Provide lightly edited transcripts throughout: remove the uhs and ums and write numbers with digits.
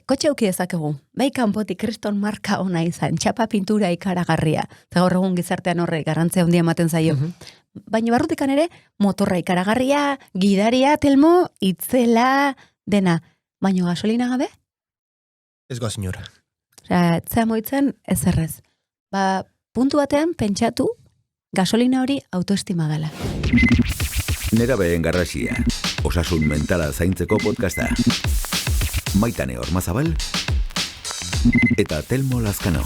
kotxe auki ezakegu, bai kanpotik kriston marka ona izan, txapa pintura ikaragarria, eta gaur egun gizartean horre garrantzia handia ematen zaio. Baina barrutikan ere, motorra ikaragarria, gidaria, Telmo, itzela, dena. Baina gasolina gabe? Ez goa, senyora. Osea, etzea moitzen, ez errez. Puntu batean, pentsatu, gasolina hori autoestima dela. Nerabeen garrasia, osasun mentala zaintzeko podcasta. Maitane Ormazabal eta Telmo Lazkano.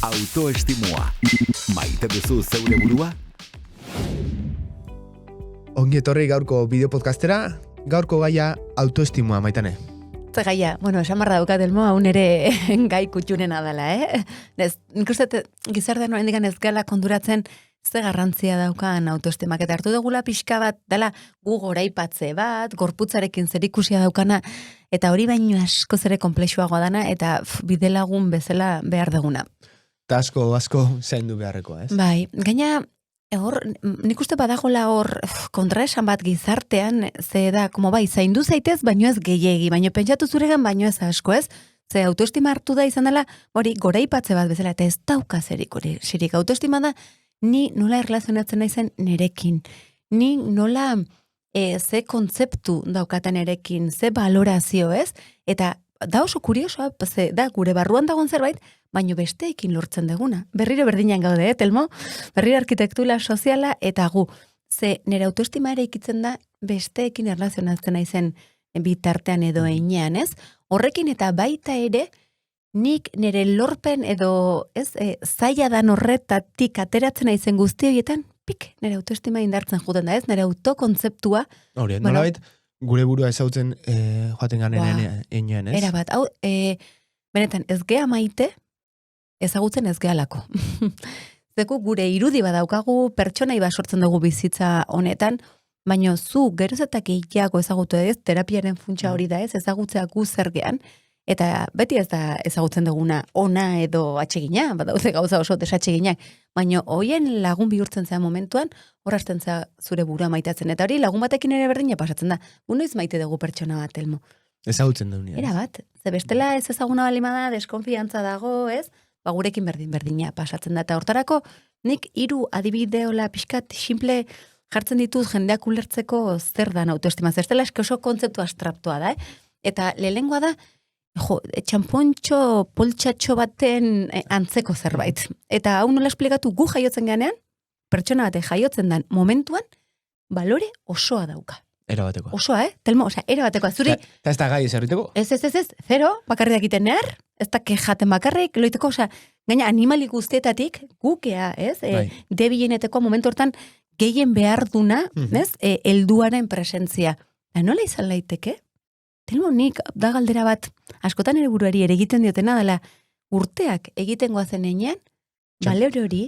Autoestimua. Maite duzu zeure burua? Ongi etorri gaurko bideopodcastera, gaurko gaia autoestimua, Maitane. Ze gaia, esan barra daukat Telmo, hau nere gai kutxunena dela, nik uste gizartean oraindik ez gala konturatzen ze garrantzia daukan autoestimak, eta hartu dugula pixka bat, dela gu goraipatze bat, gorputzarekin zerikusia daukana, eta hori baino asko zere komplexuagoa dana, eta bidelagun bezala behar duguna. Eta asko zaindu beharreko, ez? Bai, gaina, nik uste badagola kontraesan bat gizartean, ze da, zaindu zaitez, baino ez gehiegi, baino pentsatu zuregan, baino ez asko, ez? Ze autoestima hartu da izan dela, hori goraipatze bat bezala, eta ez dauka zerik hori. Zirik autoestima da, ni nola erlazionatzen naizen nerekin. Ni nola ze kontzeptu daukatan nerekin, ze balorazio, ez? Eta da oso kuriosoa, da gure barruan dagoen zerbait, baino besteekin lortzen deguna. Berriro berdinan gaude, Telmo? Berriro arkitektura soziala eta gu. Ze nire autoestima ere ikitzen da besteekin erlazionatzen naizen bitartean edo einean, ez? Horrekin eta baita ere, nik nire lorpen edo zaila dan horretatik ateratzen naizen guzti horietan, nire autoestima indartzen juten da, ez? Nire autokontzeptua. Hori, nolabait, gure burua ezautzen joaten garen einean, ez? Era bat, hau, benetan, ez gea maite, ezagutzen ez gehalako. Zeku gure irudi badaukagu, pertsonai sortzen dugu bizitza honetan, baina zu geroz eta gehiago ezagutu ez, terapiaren funtsa hori da ez, ezagutzea gu zer gean, eta beti ez da ezagutzen duguna ona edo atsegina, badaude gauza oso desatseginak, baina hoien lagun bihurtzen zea momentuan, horrazten zea zure burua maitatzen, eta hori lagun batekin ere berdina pasatzen da, noiz maite dugu pertsona bat, Telmo. Ezagutzen dugu. Era bat, ze bestela ez ezaguna balimada, deskonfiantza dago, ez? Gurekin berdina pasatzen da, eta hortarako nik 3 adibideola pixkat simple jartzen dituz jendeak ulertzeko zer dan autoestima, zer dela eske oso kontzeptu abstraktua da, eta lehengoa da, txampontxo poltsatxo baten antzeko zerbait. Eta hau nola esplikatu gu jaiotzen ganean, pertsona bate jaiotzen dan momentuan, balore osoa dauka. Era batekoa. Osoa, Telmo, era batekoa. Zuri... Eta ez da gai ezarriteko? Ez, zero, bakarri dakiten behar, ez da kejaten bakarrik, loiteko, gaina animali guztietatik, gukea, ez? Debileneteko momentu hortan gehien behar duna, ez? Helduaren presentzia. Nola izan laiteke? Telmo, nik da galdera bat, askotan ere buruari ere egiten diotena dela, urteak egiten goazen enean, balore hori,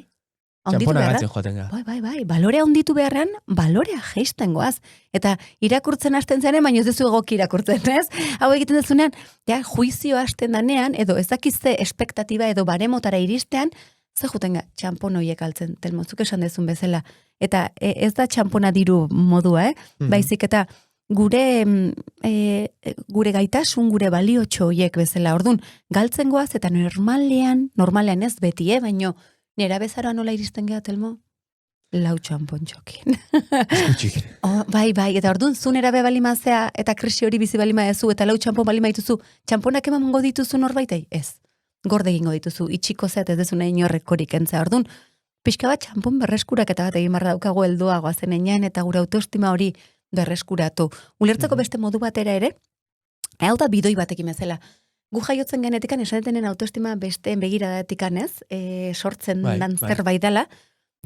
txampona gatzen joaten gara. Bai, balorea onditu beharran, balorea geisten goaz. Eta irakurtzen hasten zaren, baina ez duzu egoki irakurtzen, ez? Hau egiten dezunean, juizio hasten danean, edo ezakizte espektatiba edo baremotara iristean, ze juten gara, txampon horiek altzen, Telmo, zuk esan dezun bezala. Eta ez da txampona diru modua, baizik eta gure gaitasun, gure baliotxo horiek bezala. Ordun galtzen goaz, eta normalean ez beti, baino, nera bezara nola iristen geha, Telmo? Lau txampontxokin. Eskutxik. Bai, eta orduan zu nera be balimazea, eta krisi hori bizi balima ezu, eta lau txampon balima dituzu, txamponak emango dituzu norbaitai? Ez. Gorde egingo dituzu, itxiko zeat ez dezu nahi inorrekorik entzea. Orduan, pixka bat txampon berreskurak eta bat egin barra daukago helduagoa zenean, eta gure autoestima hori berreskuratu. Ulertzeko beste modu batera ere, hau da bidoi batekin bezala. Gu jaiotzen genetikan, esan detenen autoestima besteen begiradatikan ez, sortzen dan zerbait dela,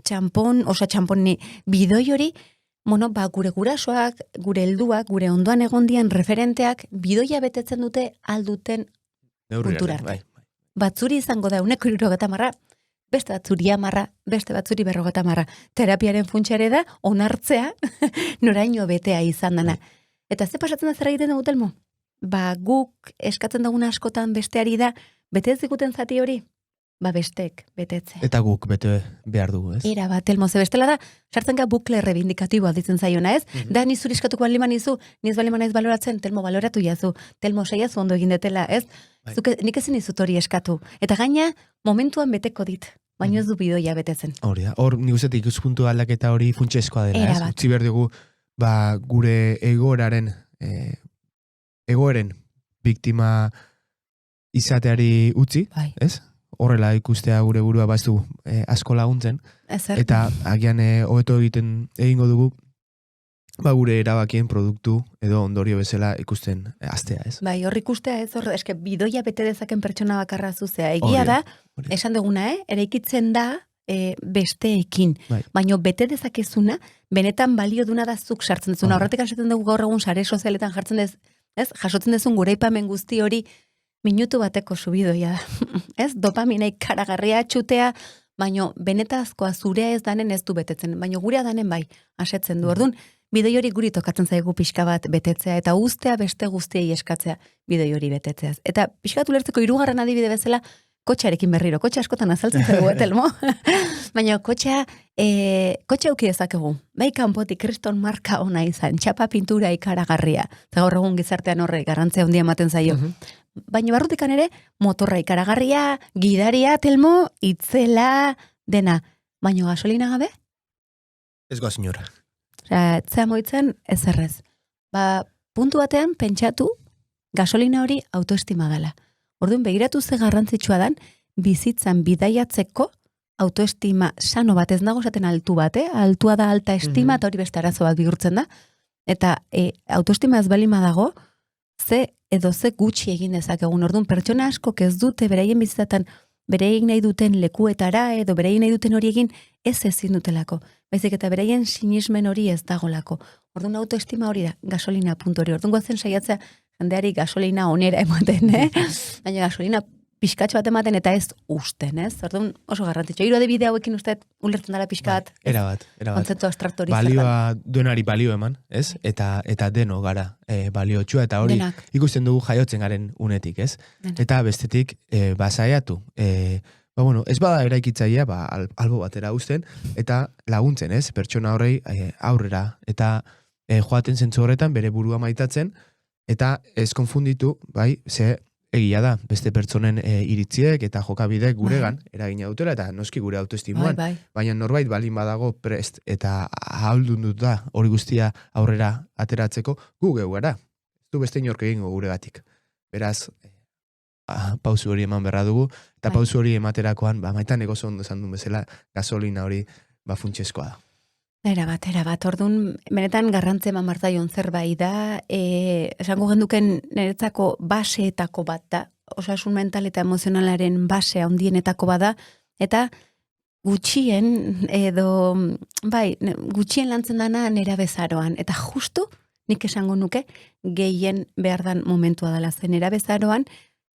txamponi bidoi hori, gure gurasoak, gure helduak, gure ondoan egondian referenteak, bidoia betetzen dute alduten puntura arte. Batzuri izango da, 150, beste batzuri 10, beste batzuri 50. Terapiaren funtsare da, onartzea, noraino betea izan dana. Eta ze pasatzen da zer egiten dugu, Telmo? Guk eskatzen duguna askotan besteari da, bete ez diguten zati hori, bestek betetze. Eta guk bete behar dugu, ez? Era bat, Telmo, ze bestela da, sartzen ga bukle rebindikatiboa ditzen zaiona, ez? Da, niz zuri eskatuko baliman izu, niz baliman ez baloratzen, Telmo baloratu jazu, Telmo saiazu ondo egin detela, ez? Bai. Nik ezin izut hori eskatu. Eta gaina, momentuan beteko dit, baino ez du bidoia betetzen. Hori da, hor nik uste ikuspuntu aldaketa hori funtsezkoa dela, ez? Erabat. Utzi behar dugu, gure egoeraren, egoeren biktima izateari utzi, Bai. ez? Horrela ikustea gure burua baztu asko laguntzen, Ezer. eta agian hobeto egingo dugu, gure erabakien produktu edo ondorio bezala ikusten astea, ez? Bai, hor ikustea ez, eske bidoia bete dezaken pertsona bakarra zuzea. Egia Hori da, hori. esan duguna, eraikitzen da besteekin. Bai. Baina bete dezakezuna, benetan balio duna da zuk sartzen dezuna. Hori. Horretik esaten dugu gaur egun sare sozialetan jartzen dez, ez? Jasotzen dezun gure aipamen guzti hori minutu bateko subidoia da. Ez? Dopamina ikaragarria txutea, baino benetazkoa zurea ez danen ez du betetzen. Baino gurea danen bai, asetzen du. Orduan, bidoi hori guri tokatzen zaigu pixka bat betetzea, eta ustea beste guztiei eskatzea bidoi hori betetzeaz. Eta pixka bat ulertzeko hirugarren adibide bezala, kotxearekin berriro, kotxe askotan azaltzen zaigu, Telmo. Baina kotxea auki dezakegu. Bai kanpotik kriston marka ona izan, txapa pintura ikaragarria. Eta gaur egun gizartean horre garrantzia handia ematen zaio. Baina barrutikan ere, motorra ikaragarria, gidaria, Telmo, itzela, dena. Baina gasolina gabe? Ez goa, senyora. Osea, etzea moitzen ez errez. Puntu batean pentsatu gasolina hori autoestima dela. Orduan begiratu ze garrantzitsua dan bizitzan bidaiatzeko autoestima sano bat, ez nago esaten altu bat, altua da alta estima, eta hori beste arazo bat bihurtzen da. Eta autoestima ez balima dago, ze gutxi egin dezakegun. Orduan pertsona askok ez dute beraien bizitzatan beraien nahi duten lekuetara edo beraien nahi duten hori egin ez ezin dutelako. Baizik eta beraien sinismen hori ez dagolako. Orduan autoestima hori da, gasolina puntu hori. Orduan goazen saiatzea jendeari gasolina onera ematen, baina gasolina pixkatxo bat ematen eta ez usten, ez? Orduan oso garrantzitsua. Hiru adibide hauekin uste ulertzen dela pixka bat. Erabat. Kontzeptu abstraktu hori Balioa duenari balio eman, ez? Eta deno gara baliotsua, eta hori Denak. ikusten dugu jaiotzen garen unetik, ez? Denak. Eta bestetik basaiatu. Ez bada eraikitzailea, albo batera uzten, eta laguntzen, ez? Pertsona horrei aurrera, eta joaten zentzu horretan bere burua maitatzen, eta ez konfunditu, ze egia da, beste pertsonen iritziek eta jokabidek guregan eragina dutela, eta noski gure autoestimuan. Bai. Baina norbait balin badago prest eta ahaldundut da hori guztia aurrera ateratzeko, gu geu gara. Ez du beste inork egingo guregatik. Beraz, pausu hori eman berra dugu, eta pausu hori ematerakoan, maitan egozo ondo esan duen bezala, gasolina hori funtsezkoa da. Erabat, orduan, benetan garrantzia eman martzaion zerbait da, esango genduken niretzako baseetako bat da, osasun mental eta emozionalaren basea handienetako bada, eta gutxien lantzen dana nera bezaroan, eta justu nik esango nuke gehien behar dan momentua dela zen nera bezaroan,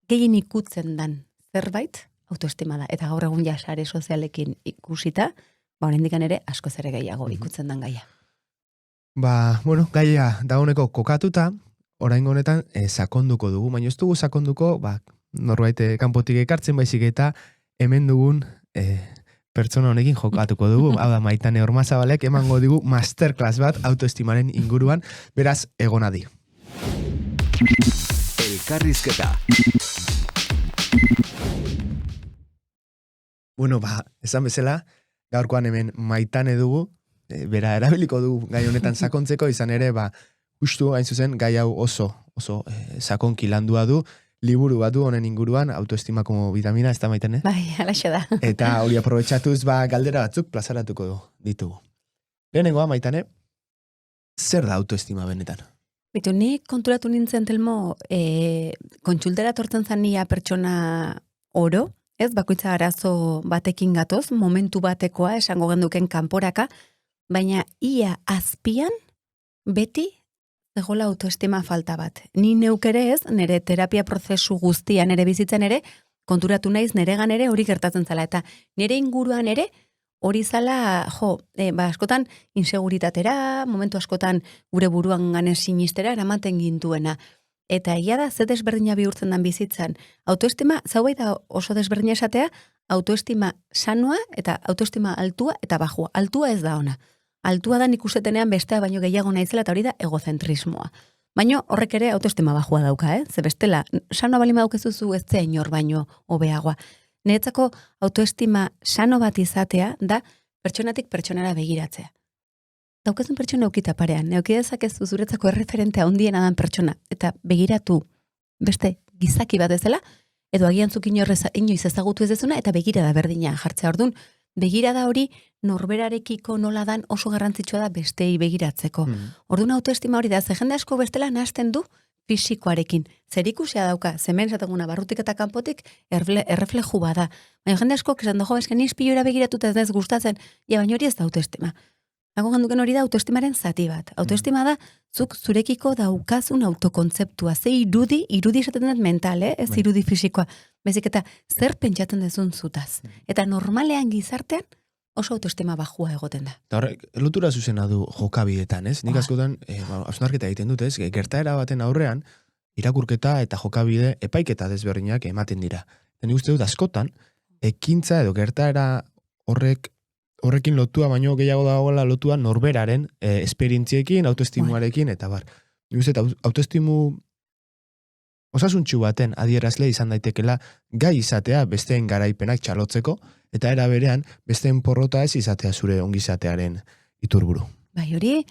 gehien ikutzen dan zerbait autoestima da, eta gaur egun sare sozialekin ikusita, oraindikan ere askoz ere gehiago ikutzen dan gaia. Gaia dauneko kokatuta, oraingo honetan sakonduko dugu, baina ez dugu sakonduko, norbait kanpotik ekartzen baizik eta hemen dugun pertsona honekin jokatuko dugu. Hau da, Maitane Ormazabalek emango digu masterclass bat autoestimaren inguruan, beraz egon adi. Elkarrizketa. Esan bezala, gaurkoan hemen Maitane dugu, bera erabiliko dugu gai honetan sakontzeko, izan ere, justu hain zuzen, gai hau oso sakonki landua du, liburu bat du honen inguruan, autoestima como vitamina, ez da Maitane? Bai, alaxe da. Eta hori aprobetxatuz, galdera batzuk plazaratuko ditugu. Lehenengoa, Maitane, zer da autoestima benetan? Bitu, ni konturatu nintzen, Telmo, kontsultera tortzen zania pertsona oro, ez, bakoitza arazo batekin gatoz, momentu batekoa, esango genduken kanporaka, baina ia azpian, beti, zegoela autoestima falta bat. Ni neuk ere ez, nire terapia prozesu guztian, nire bizitzan ere, konturatu naiz, niregan ere hori gertatzen zala, eta nire inguruan ere, hori zala, askotan inseguritatera, momentu askotan gure buruan ganez sinistera, eramaten gintuena. Eta egia da, ze desberdina bihurtzen dan bizitzan. Autoestima, zaubai da oso desberdina esatea, autoestima sanoa eta autoestima altua eta bajua. Altua ez da ona. Altua da nik ustetenean bestea baino gehiago naizela eta hori da egozentrismoa. Baina horrek ere autoestima bajua dauka, Ze bestela, sanoa balima daukezuzu ez zea inor baino hobeagoa. Niretzako autoestima sano bat izatea da pertsonatik pertsonara begiratzea. Daukezun pertsona eukita parean, eukidezakezu zuretzako erreferentea handiena dan pertsona, eta begiratu beste gizaki bat ezela, edo agian zuk inoiz ezagutu ez dezuna, eta begirada berdina jartzea. Orduan, begirada hori norberarekiko nola dan oso garrantzitsua da bestei begiratzeko. Orduan autoestima hori da, ze jende asko bestela nahasten du fisikoarekin. Zerikusia dauka, zemen esataguna barrutik eta kanpotik errefleju bada. Baina jende asko esan dojo, esken ispilura begiratuta ez gustatzen, baina hori ez da autoestima. Nago ganduken hori da autoestimaren zati bat. Autoestima da, zuk zurekiko daukazun autokontzeptua. Ze irudi esaten dut mental, ez irudi fisikoa. Bezik eta zer pentsatzen dezun zutaz. Eta normalean gizartean oso autoestima bajua egoten da. Eta horrek, lotura zuzena du jokabidetan, ez? Nik askotan, hausnarketa egiten dut, ez? Gertaera baten aurrean, irakurketa eta jokabide epaiketa desberdinak ematen dira. Eta nik uste dut askotan, ekintza edo gertaera horrekin lotua, baino gehiago dagoela lotua norberaren esperientziekin, autoestimuarekin, eta bar. Nik uste dut, autoestimu osasuntxu baten adierazle izan daitekela gai izatea besteen garaipenak txalotzeko, eta era berean besteen porrota ez izatea zure ongizatearen iturburu. Bai, hori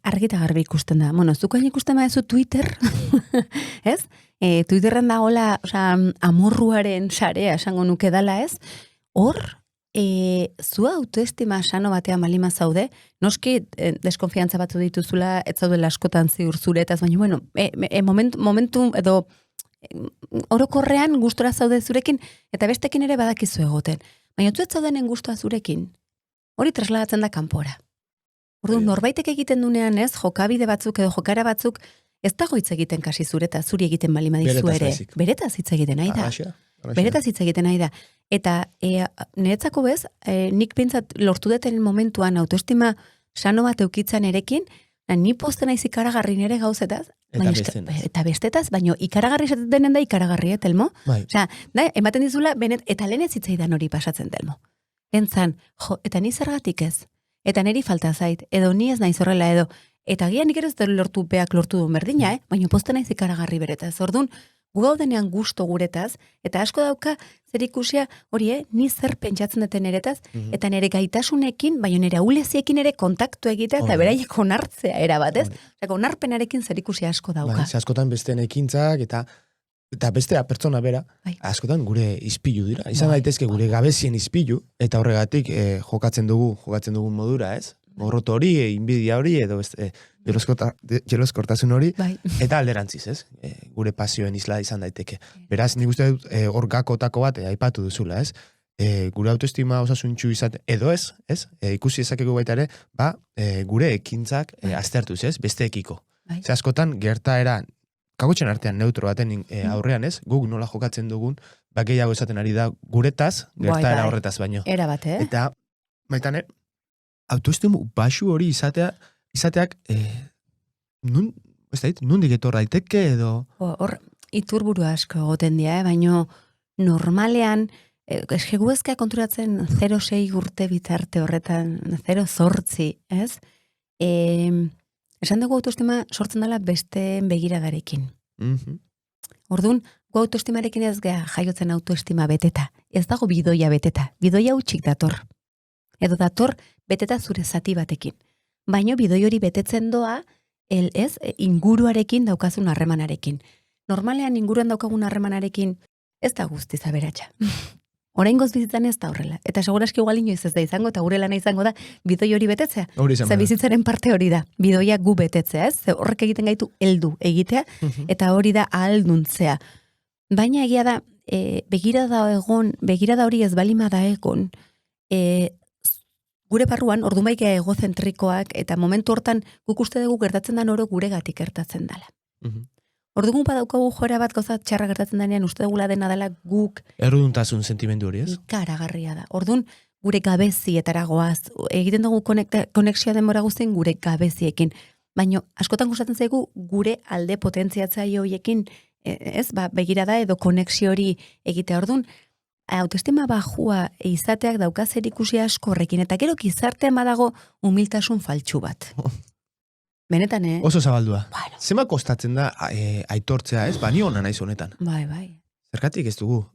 argita garbi ikusten da. Bueno, zuko ikusten badezu Twitter, ez? Twitterren dagoela, amorruaren sarea esango nuke dala, ez? Hor, zua autoestima sano batean balima zaude, noski deskonfiantza batzu dituzula, ez zaudela askotan ziur zuretaz, baina, bueno, momentu edo orokorrean gustora zaude zurekin, eta bestekin ere badakizu egoten. Baina ez zaudenen gustua zurekin, hori trasladatzen da kanpora. Orduan, norbaitek egiten dunean ez, jokabide batzuk edo jokara batzuk, ez dago hitz egiten kasi zureta, zuri egiten balima dizu ere. Beretaz hitz egiten nahi da. Beretaz hitz egiten nahi da. Eta niretzako bez, nik pintzat lortu deten momentuan autoestima sano bat eukitzan erekin, ni posten naiz ikaragarri nere gauzetaz, eta bestetaz, baino ikaragarri esaten denen da ikaragarri, Telmo? Osea, ematen dizula, eta lehen ez hitzaidan hori pasatzen, Telmo. Entzan, eta ni zergatik ez? Eta niri falta zait, edo ni ez naiz horrela edo, eta gian nik ere ez lortu duen berdina, baino posten naiz ikaragarri beretaz. Orduan, gu gaudenean gusto guretaz, eta asko dauka zer ikusia hori, ni zer pentsatzen duten eretaz, eta nire gaitasunekin, baina nire auleziekin ere kontaktu egitea, eta beraiek onartzea erabatez, onarpenarekin zer ikusia asko dauka. Askotan besteen ekintzak, eta bestea pertsona bera, askotan gure ispilu dira. Izan daitezke gure gabezien ispilu, eta horregatik jokatzen dugun modura, ez? Morroto hori, inbidia hori, edo jeloskortasun hori, eta alderantziz, ez? Gure pasioen isla izan daiteke. Beraz, nik uste dut hor gakotako bat aipatu duzula, ez? Gure autoestima osasuntxu izate, edo ez? Ikusi ezakeko baita ere, gure ekintzak aztertuz, ez? Besteekiko. Ze askotan, gertaera, kakotxen artean neutro baten aurrean, ez? Guk nola jokatzen dugun, gehiago esaten ari da guretaz, gertaera horretaz baino. Era bat, Eta, baita autoestimu baxu hori izateak nundik etor daiteke edo? Hor, iturburu asko egoten dira, baina normalean, egu ezkea konturatzen 0,6 urte bitarte horretan, 0,8, ez? Esan dugu autoestima sortzen dela besteen begiradarekin. Orduan, gu autoestimarekin ez gea jaiotzen autoestima beteta. Ez dago bidoia beteta. Bidoia utxik dator. Edo dator beteta zure zati batekin. Baina bidoi hori betetzen doa, inguruarekin daukazun harremanarekin. Normalean inguruan daukagun harremanarekin ez da guztiz aberatsa. Oraingoz bizitzan ez da horrela. Eta segurazki igual inoiz ez da izango, eta gure lana izango da bidoi hori betetzea. Ze bizitzaren parte hori da. Bidoia gu betetzea, ez? Ze horrek egiten gaitu heldu egitea, eta hori da ahalduntzea. Baina egia da, begirada hori ez balima da egon, gure barruan, ordumaikea egozentrikoak, eta momentu hortan guk uste dugu gertatzen den oro guregatik gertatzen dela. Ordugun badaukagu joera bat gauza txarra gertatzen denean, uste dugula dena dela guk... Erruduntasun sentimendu hori, ez? Ikaragarria da. Orduan, gure gabezietara goaz, egiten dugu konexioa denbora guztien gure gabeziekin. Baina, askotan gustatzen zaigu gure alde potentziatzaile horiekin, ez, begirada edo konexio hori egitea. Orduan, autoestima bajua izateak dauka zerikusi asko horrekin, eta gero gizartean badago humiltasun faltsu bat. Benetan, Oso zabaldua. Bueno. Zema kostatzen da aitortzea, ez? Ba, ni ona naiz honetan. Bai. Zergatik ez dugu.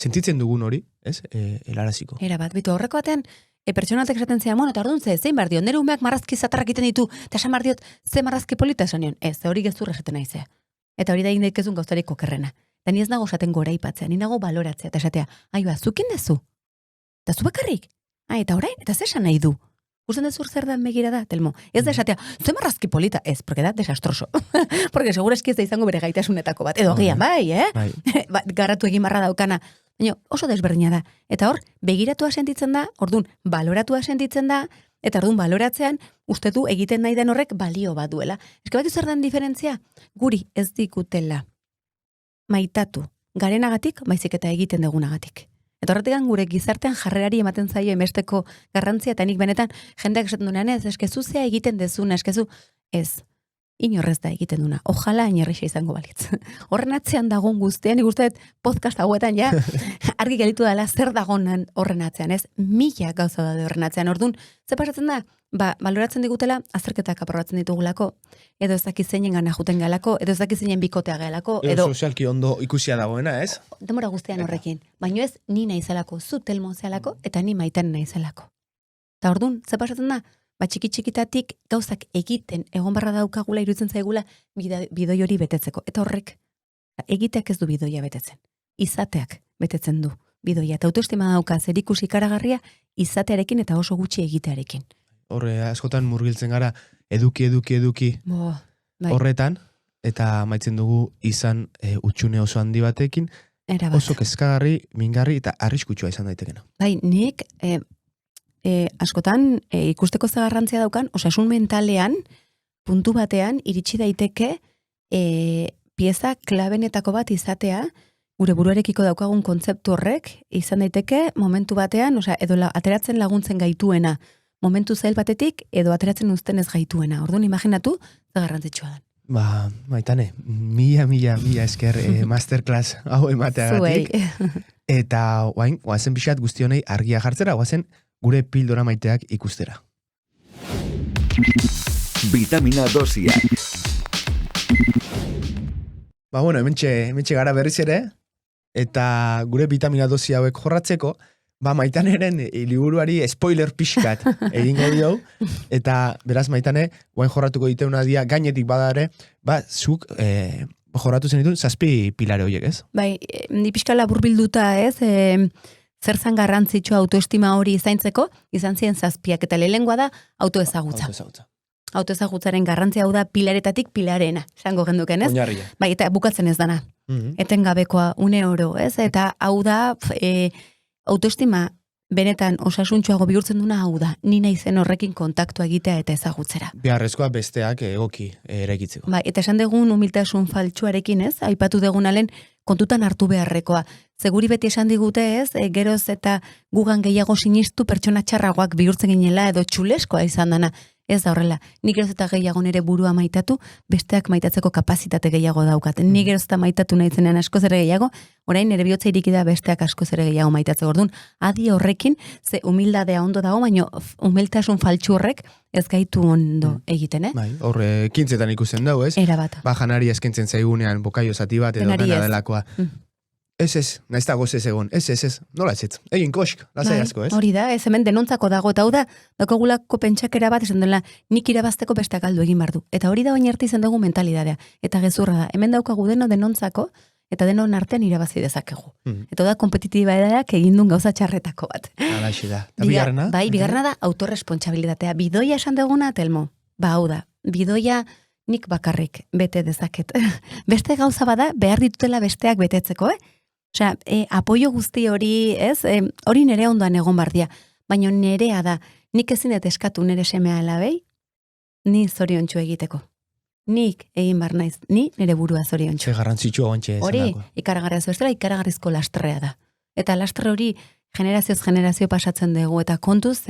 Sentitzen dugun hori, ez? Helaraziko. Era bat, bitu horreko batean, pertsonatek esaten zian, eta orduan zein bar dio, nire umeak marrazki zatarrak egiten ditu, eta esan bar diot, ze marrazki polita esan nion. Ez, hori gezurra esaten naizea. Eta hori da egin daikezun gauzarik okerrena. Eta ni ez nago esaten gora ipatzea, ni nago baloratzea, eta esatea, zukin dezu? Eta zu bakarrik? Eta orain, eta ze esan nahi du? Gusten dezur zer da megira da, Telmo? Ez da esatea, ze marrazki polita? Ez, porque da desastroso. Porque segurazki ez da izango bere gaitasunetako bat. Edo agian, bai. Garatu egin barra daukana. Baina oso desberdina da. Eta hor, begiratua sentitzen da, ordun baloratua sentitzen da, eta ordun baloratzean, uste du egiten nahi den horrek balio bat duela. Eske bat zer den diferentzia? Guri ez dikutela maitatu garenagatik, baizik eta egiten dugunagatik. Eta horretik gure gizartean jarrerari ematen zaio emesteko garrantzia, eta nik benetan jendeak esaten duenean ez, eskezu zea egiten dezuna, eskezu ez. Inorrez da egiten duna. Ojala inorrixa izango balitz. Horren atzean dagoen guztian, ikusteet podcast hauetan ja, argi gelitu dela zer dagoen horren atzean, ez? Mila gauza da horren atzean. Orduan, ze pasatzen da? Baloratzen digutela, azterketak aprobatzen ditugulako, edo ez dakiz zeinen gana juten galako, edo ez dakiz zeinen bikotea galako, edo sozialki ondo ikusia dagoena, ez? Demora guztian horrekin. Baina ez, ni naizelako, zu Telmo zelako, eta ni Maiten naizelako. Eta orduan, ze pasatzen da? Txiki-txikitatik gauzak egiten egon barra daukagula iruditzen zaigula bidoi hori betetzeko. Eta horrek, egiteak ez du bidoia betetzen. Izateak betetzen du bidoia. Eta autoestima dauka zerikusi ikaragarria izatearekin eta oso gutxi egitearekin. Horre, askotan murgiltzen gara eduki bai. Horretan, eta maitzen dugu izan utxune oso handi batekin, oso kezkagarri, mingarri eta arriskutsua izan daitekena. Bai, nik askotan ikusteko zagarrantzia daukan, osasun mentalean, puntu batean, iritsi daiteke pieza klabenetako bat izatea, gure buruarekiko daukagun kontzeptu horrek, izan daiteke momentu batean, edo ateratzen laguntzen gaituena, momentu zail batetik, edo ateratzen uzten ez gaituena. Orduan, imaginatu, zagarrantzitsua da. Maitane, mila esker masterclass hau emateagatik. Eta, oazen pixat guztionei argia jartzera, oazen gure pildora maiteak ikustera. Vitamina dosiak. Hementxe gara berriz ere, eta gure vitamina dosi hauek jorratzeko, Maitaneren liburuari spoiler pixkat egingo dio, eta beraz Maitane, guain jorratuko diteuna dia, gainetik badare, zuk jorratu zen ditun, 7 pilare horiek, ez? Bai, ni pixka labur bilduta, ez, zer zan garrantzitsua autoestima hori zaintzeko, izan ziren 7, eta lehengoa da autoezagutza. Autoezagutzaren garrantzia hau da pilaretatik pilarena, esango genduken, ez? Oinarria. Bai, eta bukatzen ez dana. Etengabekoa, une oro, ez? Eta hau da, autoestima benetan osasuntxoago bihurtzen duna hau da, ni naizen horrekin kontaktua egitea eta ezagutzera. Beharrezkoa besteak egoki eraikitzeko. Bai, eta esan dugun humiltasun faltsuarekin, ez? Aipatu dugun alen kontutan hartu beharrekoa. Seguri beti esan digute, ez? Geroz eta gugan gehiago sinistu pertsona txarragoak bihurtzen ginela edo txuleskoa izan dana. Ez da horrela, nik geroz eta gehiago nire burua maitatu, besteak maitatzeko kapazitate gehiago daukat. Nik geroz eta maitatu nahi zenean askoz ere gehiago, orain nire bihotza iriki da besteak askoz ere gehiago maitatzeko. Orduan, adi horrekin, ze humildadea ondo dago, baina humiltasun faltsu horrek ez gaitu ondo egiten, Bai, horre, kintzetan ikusten dago, ez? Erabat. Janari eskentzen zaigunean bokaio zati bat edo dena delakoa. Ez, naiz dago ez egon, ez, nola ez, egin kosk, lasai asko, ez? Hori da, ez hemen denontzako dago, eta hau da, daukagulako pentsakera bat, esan dela, nik irabazteko besteak aldu egin bardu. Eta hori da oin arte izan dugu mentalidadea. Eta gezurra da, hemen daukagu denontzako, eta denon artean irabazi dezakegu. Eta da, kompetitibadeak egin duen gauza txarretako bat. Alaxi da. Eta bigarrena? Bai, bigarrena da, autorresponsabilitatea. Bidoia esan duguna, Telmo? Hau da, bidoia nik bakarrik bete dezaket. Beste gauza bada, behar ditutela besteak betetzeko, Osea, apoio guzti hori, ez? Hori nere ondoan egon bardia. Baina nerea da, nik ezinet eskatu nere semea alabei, ni zoriontsu egiteko. Nik egin bar naiz, ni nere burua zoriontsu. Ze garrantzitsua ontxe esan hori, ikaragarriaz bestela, ikaragarrizko lastrea da. Eta lastre hori generazioz generazio pasatzen dugu, eta kontuz,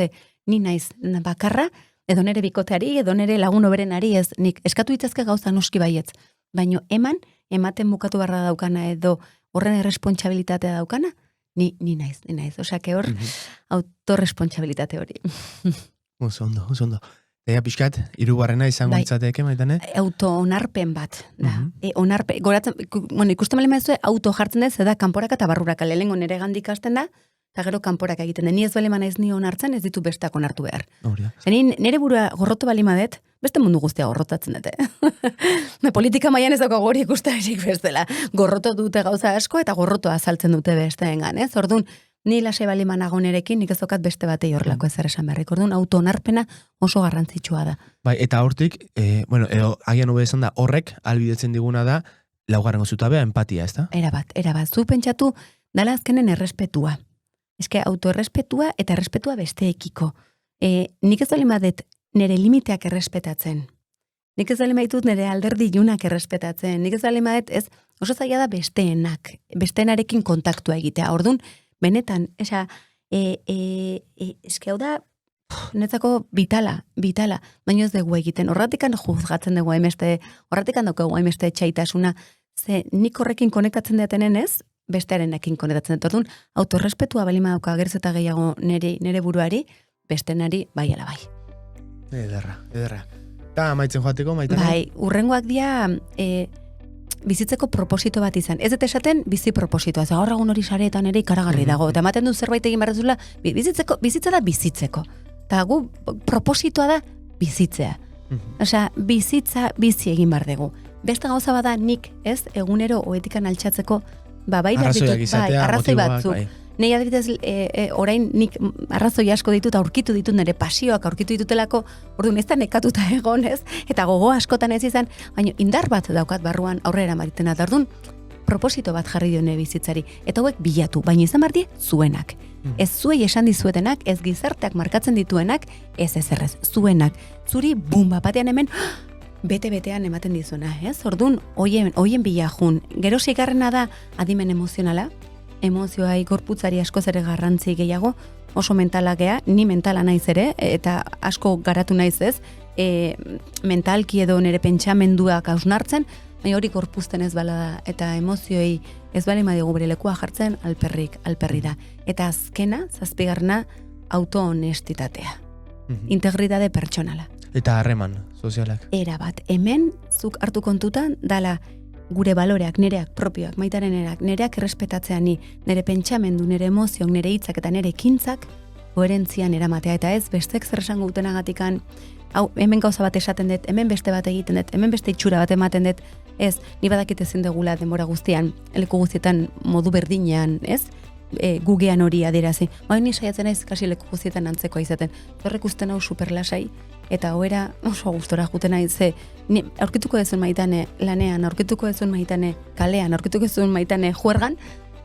ni naiz bakarra, edo nere bikoteari, edo nere lagun oberenari, ez, nik eskatu itzazke gauza noski baietz. Baina ematen bukatu barra daukana, edo horren erresponsabilitatea daukana, Ni naiz. Osea, que hor, autorresponsabilitate hori. Oso ondo. Eta pixkat, hirugarrena izango litzateke, Maitane? Auto-onarpen bat, da. Onarpen, goratzen, ikusten bale maizue, auto jartzen dez, da, kanporaka eta barruraka, lehengo nere gandik hasten da, eta gero kanporaka egiten den. Ni ez bale manaiz ni onartzen, ez ditu bestak onartu behar. Nire burua gorrotu bali madet, beste mundu guztia gorrotatzen dute. Politika mailan ez dago gori ikusterik bestela. Gorroto dute gauza asko eta gorrotoa azaltzen dute besteengan, ez? Orduan, ni lase bali manago nerekin, nik ez dokat beste batei horlako ezer esan beharrik. Orduan, auto-onarpena oso garrantzitsua da. Bai, eta hortik, agian hobe esan da, horrek albidetzen diguna da, laugarrengo zutabea, empatia, ez da? Erabat. Zu pentsatu, dala azkenen errespetua. Eske, autoerrespetua eta errespetua besteekiko. Nik ez bali madet nire limiteak errespetatzen. Nik ez bali maitut nire alderdi ilunak errespetatzen. Nik ez bali madet, ez, oso zaila da besteenarekin kontaktua egitea. Orduan, benetan, eske hau da, netzako vitala, baina ez dugu egiten. Horratikan juzgatzen dugu haimeste, horratikan dugu haimeste txaitasuna, ze nik horrekin konektatzen datenen ez, bestearenekin konektatzen dut. Orduan, autorrespetua balima dauka gertz eta gehiago nire buruari, bestenari bai ala bai. Ederra. Eta amaitzen joateko, Maitane? Bai, urrengoak dia bizitzeko proposito bat izan. Ez dut esaten bizi propositoa. Gaur egun hori sareetan ere ikaragarri dago. Eta ematen du zerbait egin barrezula, bizitza da bizitzeko. Eta gu propositoa da bizitzea. Osea, bizitza bizi egin bar dugu. Beste gauza bada nik, ez, egunero oetikan altxatzeko, bai arrazoiak izatea, arrazoi motiboak, batzuk. bai. Nei adibidez, orain nik arrazoi asko ditut, aurkitu ditut nire pasioak, aurkitu ditutelako, orduan ez da nekatuta egon, ez? Eta gogo askotan ez izan, baina indar bat daukat barruan aurrera maritena, eta orduan proposito bat jarri dione bizitzari. Eta hauek bilatu, baina izan bardie zuenak. Ez zuei esan dizuetenak, ez gizarteak markatzen dituenak, ez ezerrez, zuenak. Zuri, bumba, batean hemen, bete-betean ematen dizuna, ez? Orduan, hoien bilajun. Gero seigarrena da adimen emozionala, emozioai gorputzari askoz ere garrantzi gehiago, oso mentala gea, ni mentala naiz ere, eta asko garatu naiz ez, mentalki edo nire pentsamenduak hausnartzen, baina hori gorpuzten ez bala da, eta emozioei ez bale madigu bere lekua jartzen, alperri da. Eta azkena, zazpigarna, auto-honestitatea. Integritate pertsonala. Eta harreman sozialak. Erabat, hemen, zuk hartu kontutan, dala, gure baloreak, nereak, propioak, maitarenerak, nereak errespetatzea ni, nire pentsamendu, nire emozioak, nire hitzak eta nire ekintzak koherentzian eramatea, eta ez bestek zer esango dutenagatikan, hau, hemen gauza bat esaten dut, hemen beste bat egiten dut, hemen beste itxura bat ematen dut, ez, ni badakit ezin dugula denbora guztian, leku guztietan modu berdinean, ez, gugean hori adierazi. Ni saiatzen naiz kasi leku guztietan antzekoa izaten. Horrek usten hau superlasai, eta hoera oso gustora juten nahi, ze aurkituko dezun Maitane lanean, aurkituko dezun Maitane kalean, aurkituko dezun Maitane juergan,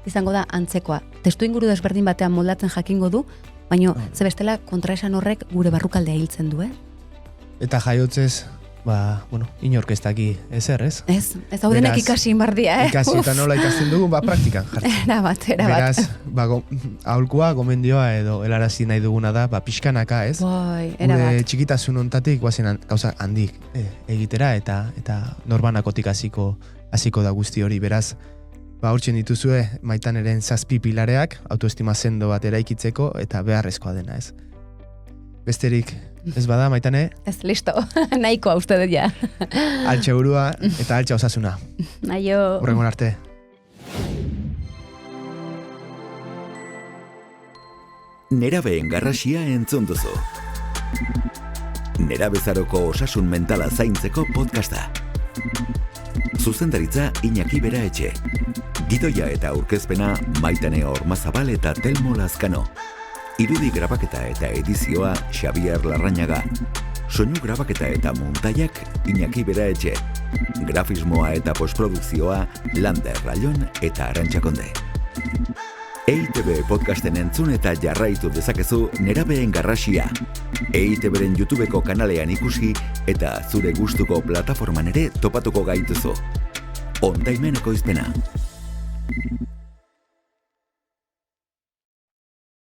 izango da antzekoa. Testu inguru desberdin batean moldatzen jakingo du, baina ze bestela kontraesan horrek gure barrukaldea hiltzen du, Eta jaiotzez, inork ez daki ezer, ez? Ez haudenek ikasi inbardia, Ikasi eta nola ikasten dugu, praktikan jartzen. Erabat. Beraz, aholkua, gomendioa edo helarazi nahi duguna da, pixkanaka, ez? Bai, erabat. Gure txikitasun ontatik guazen gauza handik egitera eta norbanakotik hasiko da guzti hori, beraz, hortzen dituzue Maitaneren 7 pilareak, autoestima sendo bat eraikitzeko eta beharrezkoa dena, ez? Besterik, ez bada, Maitane? Ez, listo, nahikoa uste dut ja. Altxe burua eta altxe osasuna. Naio. Hurrengon arte. Nerabeen garrasia entzun duzu. Nerabezaroko osasun mentala zaintzeko podcasta. Zuzendaritza Iñaki Bera Etxe. Gidoia eta aurkezpena Maitane Ormazabal eta Telmo Lazkano. Irudi grabaketa eta edizioa Xabier Larrañaga. Soinu grabaketa eta muntaiak Iñaki Bera Etxe. Grafismoa eta postprodukzioa Lander Rallon eta Arantxa Konde. EITB podcasten entzun eta jarraitu dezakezu Nerabeen garrasia. EITBren YouTubeko kanalean ikusi eta zure gustuko plataforman ere topatuko gaituzu. Ondaimen ekoizpena.